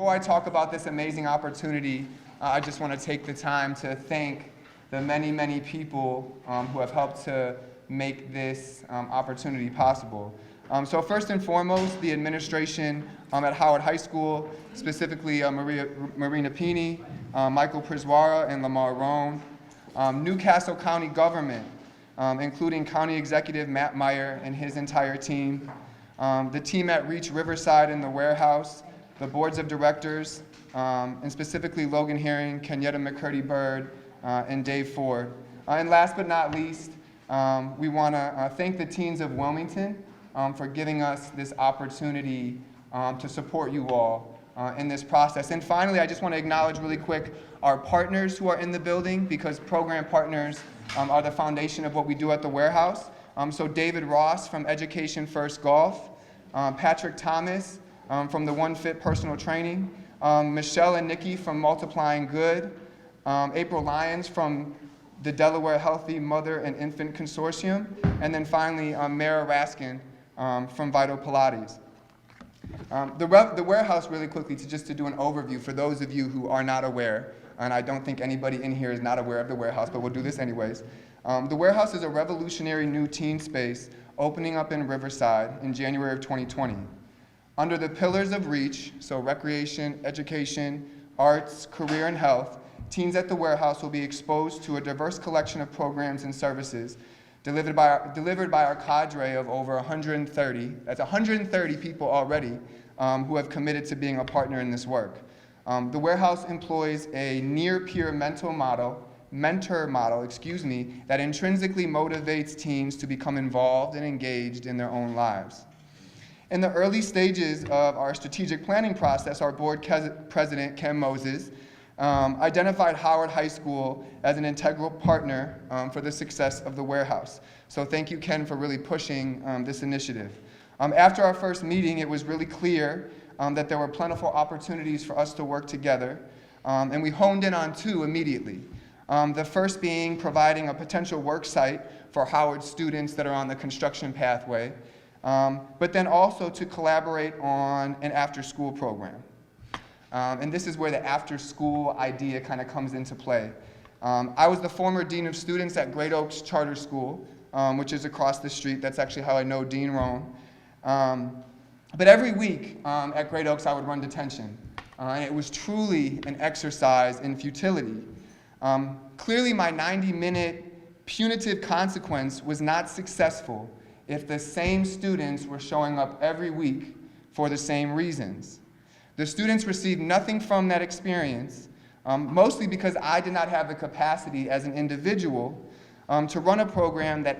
Before I talk about this amazing opportunity, I just want to take the time to thank the many, many people who have helped to make this opportunity possible. So first and foremost, the administration at Howard High School, specifically Marina Pini, Michael Priswara, and Lamar Rohn. Newcastle County government, including County Executive Matt Meyer and his entire team. The team at Reach Riverside in the warehouse, the boards of directors, and specifically Logan Herring, Kenyatta McCurdy-Bird, and Dave Ford. And last but not least, we want to thank the teens of Wilmington for giving us this opportunity to support you all in this process. And finally, I just want to acknowledge really quick our partners who are in the building, because program partners are the foundation of what we do at the warehouse. So David Ross from Education First Golf, Patrick Thomas from the One Fit Personal Training, Michelle and Nikki from Multiplying Good, April Lyons from the Delaware Healthy Mother and Infant Consortium, and then finally Mara Raskin from Vital Pilates. The warehouse, really quickly, to do an overview for those of you who are not aware, and I don't think anybody in here is not aware of the warehouse, but we'll do this anyways. The warehouse is a revolutionary new teen space opening up in Riverside in January of 2020. Under the pillars of REACH, so recreation, education, arts, career, and health, teens at the warehouse will be exposed to a diverse collection of programs and services delivered by our cadre of over 130, that's 130 people already, who have committed to being a partner in this work. The warehouse employs a near-peer mentor model, that intrinsically motivates teens to become involved and engaged in their own lives. In the early stages of our strategic planning process, our board president, Ken Moses, identified Howard High School as an integral partner for the success of the warehouse. So thank you, Ken, for really pushing this initiative. After our first meeting, it was really clear that there were plentiful opportunities for us to work together, and we honed in on two immediately. The first being providing a potential work site for Howard students that are on the construction pathway, but then also to collaborate on an after-school program. And this is where the after-school idea kind of comes into play. I was the former dean of students at Great Oaks Charter School, which is across the street. That's actually how I know Dean Rohn. But every week at Great Oaks, I would run detention. And it was truly an exercise in futility. Clearly, my 90-minute punitive consequence was not successful if the same students were showing up every week for the same reasons. The students received nothing from that experience, mostly because I did not have the capacity as an individual to run a program that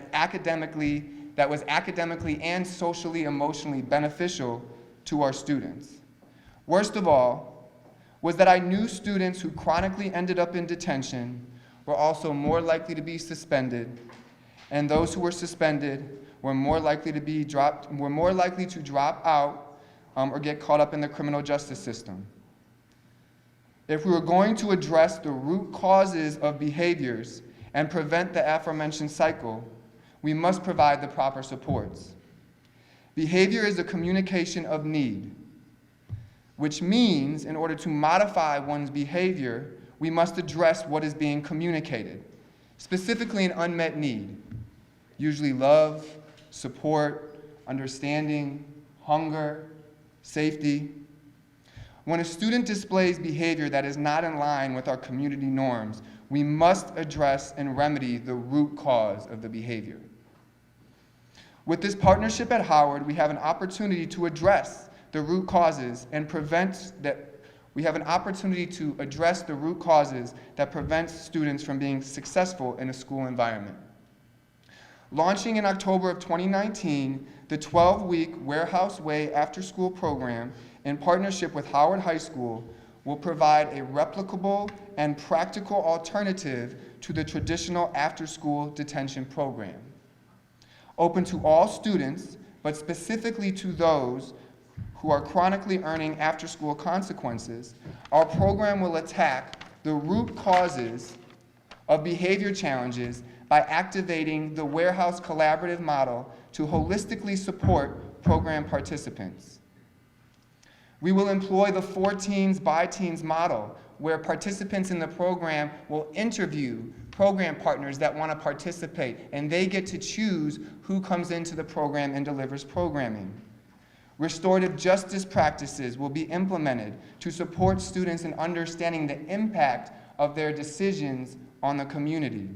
was academically and socially, emotionally beneficial to our students. Worst of all was that I knew students who chronically ended up in detention were also more likely to be suspended, and those who were suspended were more likely to drop out or get caught up in the criminal justice system. If we were going to address the root causes of behaviors and prevent the aforementioned cycle, we must provide the proper supports. Behavior is a communication of need, which means in order to modify one's behavior, we must address what is being communicated, specifically an unmet need, usually love, support, understanding, hunger, safety. When a student displays behavior that is not in line with our community norms, we must address and remedy the root cause of the behavior. With this partnership at Howard, we have an opportunity to address the root causes and prevent students from being successful in a school environment. Launching in October of 2019, the 12-week Warehouse Way after-school program in partnership with Howard High School will provide a replicable and practical alternative to the traditional after-school detention program. Open to all students, but specifically to those who are chronically earning after-school consequences, our program will attack the root causes of behavior challenges by activating the warehouse collaborative model to holistically support program participants. We will employ the 4 teens by teens model, where participants in the program will interview program partners that want to participate, and they get to choose who comes into the program and delivers programming. Restorative justice practices will be implemented to support students in understanding the impact of their decisions on the community.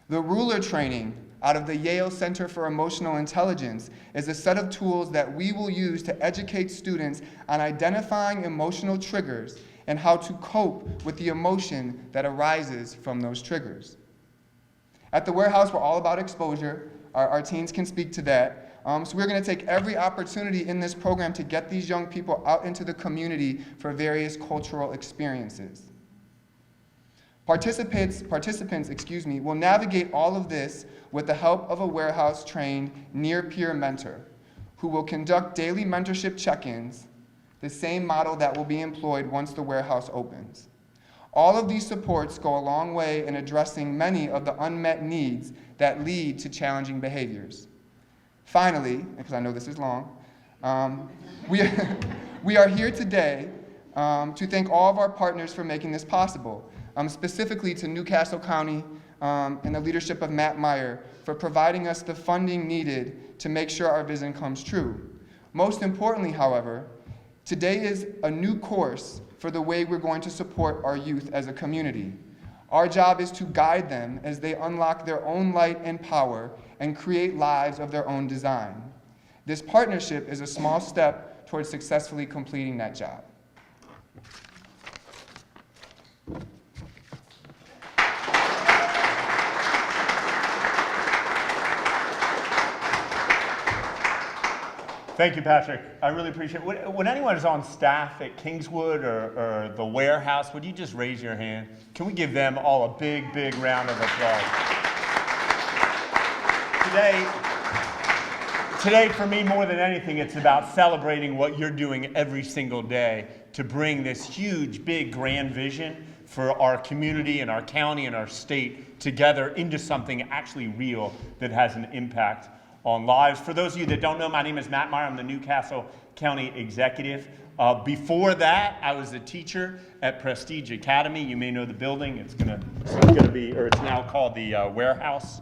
The ruler training out of the Yale Center for Emotional Intelligence is a set of tools that we will use to educate students on identifying emotional triggers and how to cope with the emotion that arises from those triggers. At the warehouse, we're all about exposure. Our teens can speak to that. So we're going to take every opportunity in this program to get these young people out into the community for various cultural experiences. Participants, will navigate all of this with the help of a warehouse-trained near-peer mentor who will conduct daily mentorship check-ins, the same model that will be employed once the warehouse opens. All of these supports go a long way in addressing many of the unmet needs that lead to challenging behaviors. Finally, because I know this is long, we are here today to thank all of our partners for making this possible, specifically to Newcastle County and the leadership of Matt Meyer for providing us the funding needed to make sure our vision comes true. Most importantly, however, today is a new course for the way we're going to support our youth as a community. Our job is to guide them as they unlock their own light and power and create lives of their own design. This partnership is a small step towards successfully completing that job. Thank you, Patrick. I really appreciate it. When anyone is on staff at Kingswood or the warehouse, would you just raise your hand? Can we give them all a big, big round of applause? Today, for me, more than anything, it's about celebrating what you're doing every single day to bring this huge, big, grand vision for our community and our county and our state together into something actually real that has an impact on lives. For those of you that don't know, my name is Matt Meyer. I'm the Newcastle County Executive. Before that, I was a teacher at Prestige Academy. You may know the building. It's now called the Warehouse.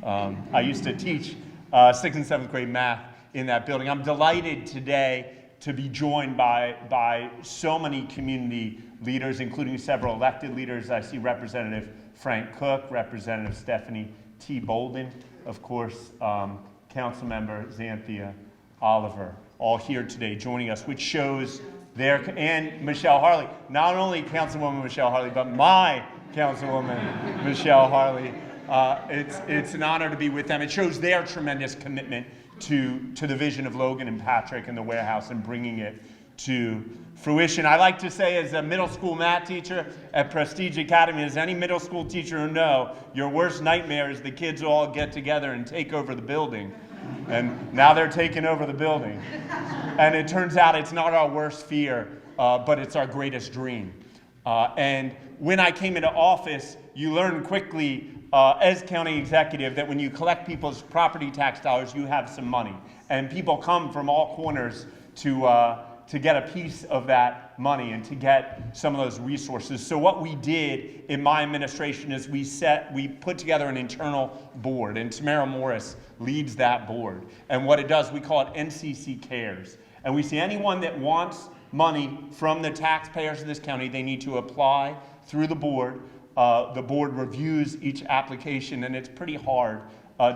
I used to teach 6th and 7th grade math in that building. I'm delighted today to be joined by so many community leaders, including several elected leaders. I see Representative Frank Cook, Representative Stephanie T. Bolden, of course, Councilmember Xanthia Oliver, all here today joining us, which shows and Michelle Harley, not only Councilwoman Michelle Harley, but my Councilwoman Michelle Harley. It's an honor to be with them. It shows their tremendous commitment to the vision of Logan and Patrick and the warehouse and bringing it to fruition. I like to say, as a middle school math teacher at Prestige Academy, as any middle school teacher who know, your worst nightmare is the kids all get together and take over the building. And now they're taking over the building. And it turns out it's not our worst fear, but it's our greatest dream. And when I came into office, you learn quickly as county executive that when you collect people's property tax dollars, you have some money. And people come from all corners to get a piece of that money and to get some of those resources. So what we did in my administration is we put together an internal board, and Tamara Morris leads that board. And what it does, we call it NCC Cares. And we see anyone that wants money from the taxpayers of this county, they need to apply through the board. The board reviews each application, and it's pretty hard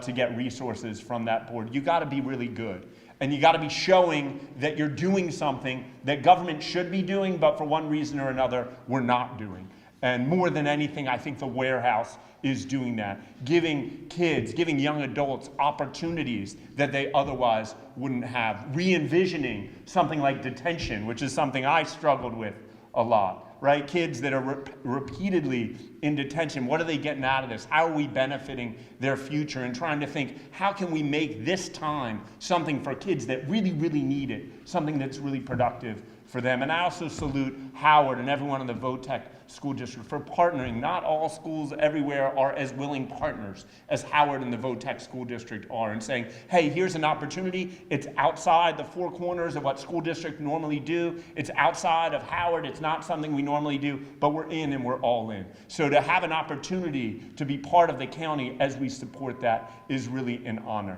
to get resources from that board. You gotta be really good. And you got to be showing that you're doing something that government should be doing, but for one reason or another, we're not doing. And more than anything, I think the warehouse is doing that. Giving kids, giving young adults opportunities that they otherwise wouldn't have. Re-envisioning something like detention, which is something I struggled with a lot. Right? Kids that are repeatedly in detention, what are they getting out of this? How are we benefiting their future? And trying to think, how can we make this time something for kids that really, really need it, something that's really productive for them. And I also salute Howard and everyone in the VOTEC school district for partnering. Not all schools everywhere are as willing partners as Howard and the VOTEC school district are, and saying, hey, here's an opportunity. It's outside the four corners of what school districts normally do. It's outside of Howard. It's not something we normally do, but we're in and we're all in. So to have an opportunity to be part of the county as we support that is really an honor.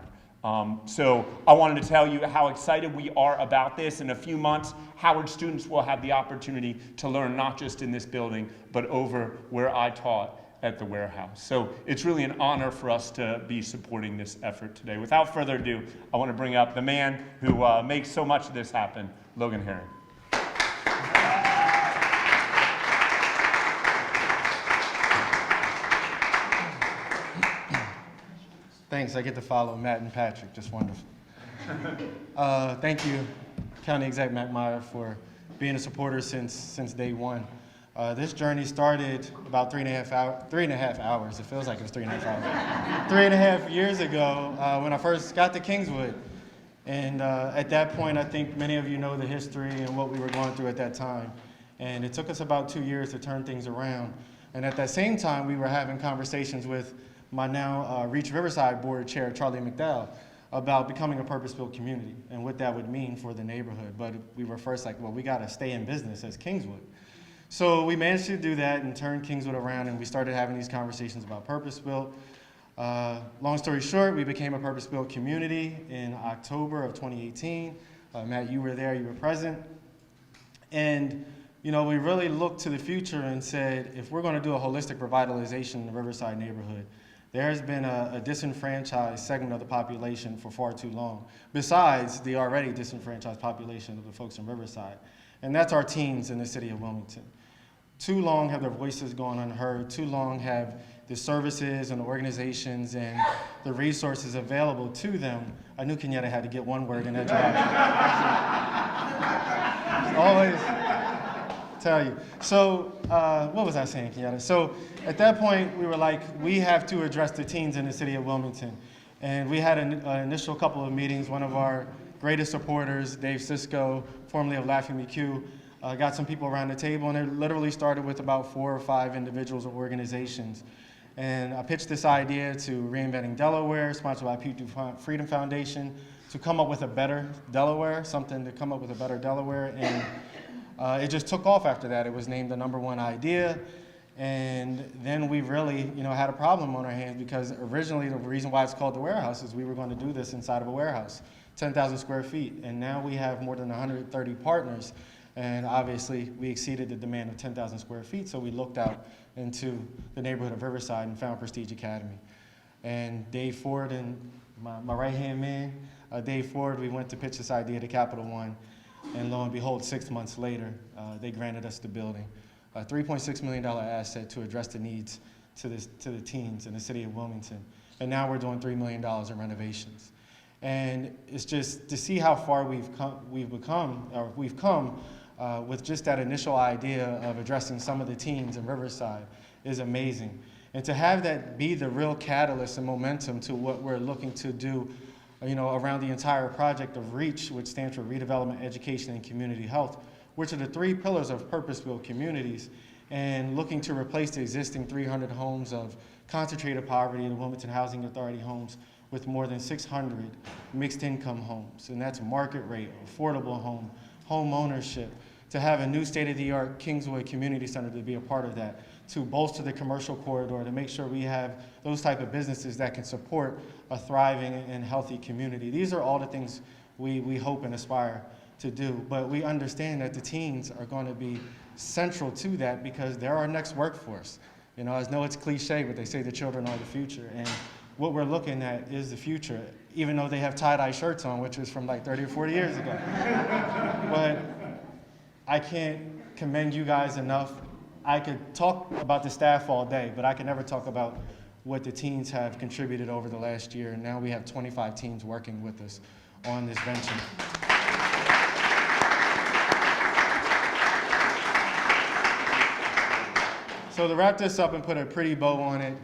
So I wanted to tell you how excited we are about this. In a few months, Howard students will have the opportunity to learn not just in this building, but over where I taught at the warehouse. So it's really an honor for us to be supporting this effort today. Without further ado, I want to bring up the man who makes so much of this happen, Logan Herring. Thanks, I get to follow Matt and Patrick, just wonderful. Thank you, County Exec Matt Meyer, for being a supporter since day one. This journey started about 3.5 hours. It feels like it was 3.5 hours. 3.5 years ago when I first got to Kingswood. And at that point, I think many of you know the history and what we were going through at that time. And it took us about 2 years to turn things around. And at that same time, we were having conversations with my now Reach Riverside Board Chair, Charlie McDowell, about becoming a purpose-built community and what that would mean for the neighborhood. But we were first like, well, we got to stay in business as Kingswood. So we managed to do that and turn Kingswood around, and we started having these conversations about purpose-built. Long story short, we became a purpose-built community in October of 2018. Matt, you were there, you were present. And you know, we really looked to the future and said, if we're going to do a holistic revitalization in the Riverside neighborhood, there has been a disenfranchised segment of the population for far too long, besides the already disenfranchised population of the folks in Riverside. And that's our teens in the city of Wilmington. Too long have their voices gone unheard. Too long have the services and the organizations and the resources available to them. I knew Kenyatta had to get one word in edgewater. Always tell you. So what was I saying, Kenyatta? So at that point, we were like, we have to address the teens in the city of Wilmington. And we had an initial couple of meetings. One of our greatest supporters, Dave Sisko, formerly of Laughing McHugh, got some people around the table, and it literally started with about 4 or 5 individuals or organizations. And I pitched this idea to Reinventing Delaware, sponsored by Pew Freedom Foundation, to come up with a better Delaware, something to come up with a better Delaware. And it just took off after that. It was named the #1 idea. And then we really, had a problem on our hands, because originally the reason why it's called the warehouse is we were going to do this inside of a warehouse, 10,000 square feet. And now we have more than 130 partners. And obviously we exceeded the demand of 10,000 square feet. So we looked out into the neighborhood of Riverside and found Prestige Academy. And Dave Ford and my right-hand man, Dave Ford, we went to pitch this idea to Capital One. And lo and behold, 6 months later, they granted us the building. A $3.6 million asset to address the needs to the teens in the city of Wilmington. And now we're doing $3 million in renovations. And it's just to see how far we've come with just that initial idea of addressing some of the teens in Riverside is amazing. And to have that be the real catalyst and momentum to what we're looking to do, around the entire project of REACH, which stands for Redevelopment, Education, and Community Health, which are the 3 pillars of purpose-built communities, and looking to replace the existing 300 homes of concentrated poverty in the Wilmington Housing Authority homes with more than 600 mixed-income homes. And that's market rate, affordable home ownership, to have a new state-of-the-art Kingswood Community Center to be a part of that, to bolster the commercial corridor, to make sure we have those type of businesses that can support a thriving and healthy community. These are all the things we hope and aspire to do, but we understand that the teens are going to be central to that because they're our next workforce. I know it's cliche, but they say the children are the future, and what we're looking at is the future, even though they have tie-dye shirts on, which was from like 30 or 40 years ago. But I can't commend you guys enough. I could talk about the staff all day, but I can never talk about what the teens have contributed over the last year. And now we have 25 teens working with us on this venture. So to wrap this up and put a pretty bow on it,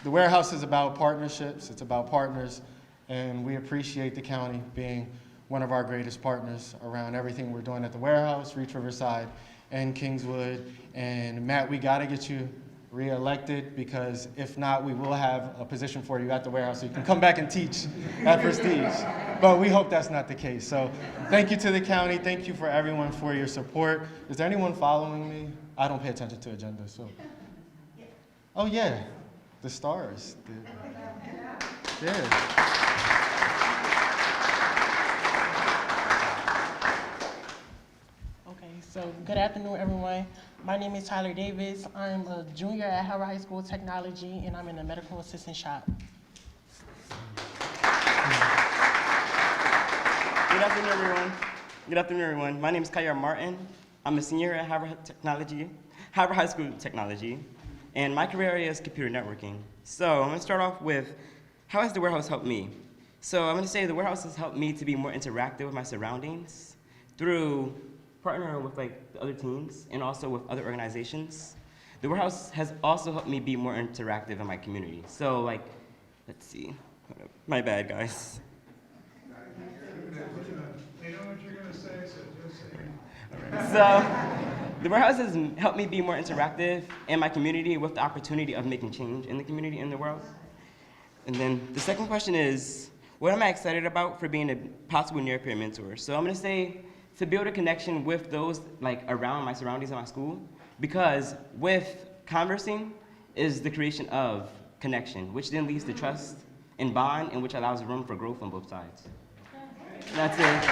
the warehouse is about partnerships, it's about partners, and we appreciate the county being one of our greatest partners around everything we're doing at the warehouse, Reach Riverside, and Kingswood. And Matt, we got to get you re-elected, because if not, we will have a position for you at the warehouse so you can come back and teach at Prestige. But we hope that's not the case. So thank you to the county. Thank you for everyone for your support. Is there anyone following me? I don't pay attention to agenda, so. Oh yeah, the stars. Yeah. Okay, so good afternoon, everyone. My name is Tyler Davis. I'm a junior at Howard High School of Technology, and I'm in the medical assistant shop. Good afternoon, everyone. Good afternoon, everyone. My name is Kyer Martin. I'm a senior at Howard High School of Technology, and my career area is computer networking. So I'm going to start off with, how has the warehouse helped me? So I'm going to say the warehouse has helped me to be more interactive with my surroundings through partnering with like the other teams and also with other organizations. The warehouse has also helped me be more interactive in my community. So like, let's see, my bad, guys. They know what you're going to say, so just say it. So the warehouse has helped me be more interactive in my community with the opportunity of making change in the community and the world. And then the second question is, what am I excited about for being a possible near-peer mentor? So I'm going to say to build a connection with those like around my surroundings in my school, because with conversing is the creation of connection, which then leads to trust and bond, and which allows room for growth on both sides. That's it.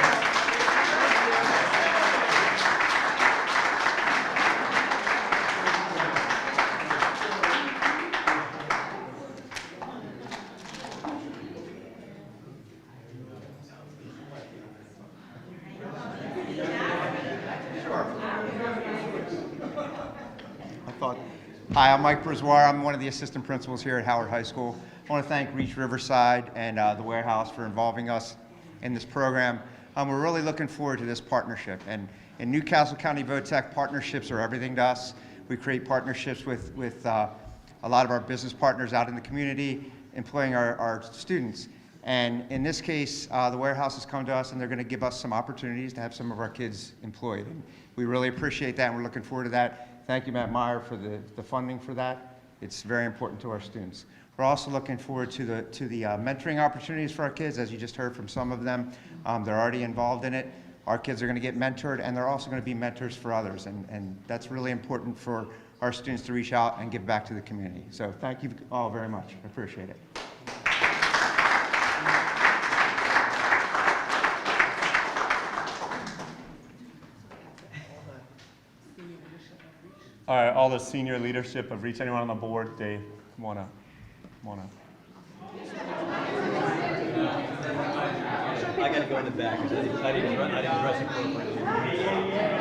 Hi, I'm Mike Briswar. I'm one of the assistant principals here at Howard High School. I want to thank Reach Riverside and the warehouse for involving us in this program. We're really looking forward to this partnership. And in Newcastle County VOTEC, partnerships are everything to us. We create partnerships with a lot of our business partners out in the community, employing our students. And in this case, the warehouse has come to us, and they're going to give us some opportunities to have some of our kids employed. And we really appreciate that, and we're looking forward to that. Thank you, Matt Meyer, for the funding for that. It's very important to our students. We're also looking forward to the mentoring opportunities for our kids, as you just heard from some of them. They're already involved in it. Our kids are going to get mentored, and they're also going to be mentors for others, and that's really important for our students to reach out and give back to the community. So thank you all very much. I appreciate it. All right, all the senior leadership of Reach, anyone on the board, they want to. I gotta go in the back. I didn't dress appropriately.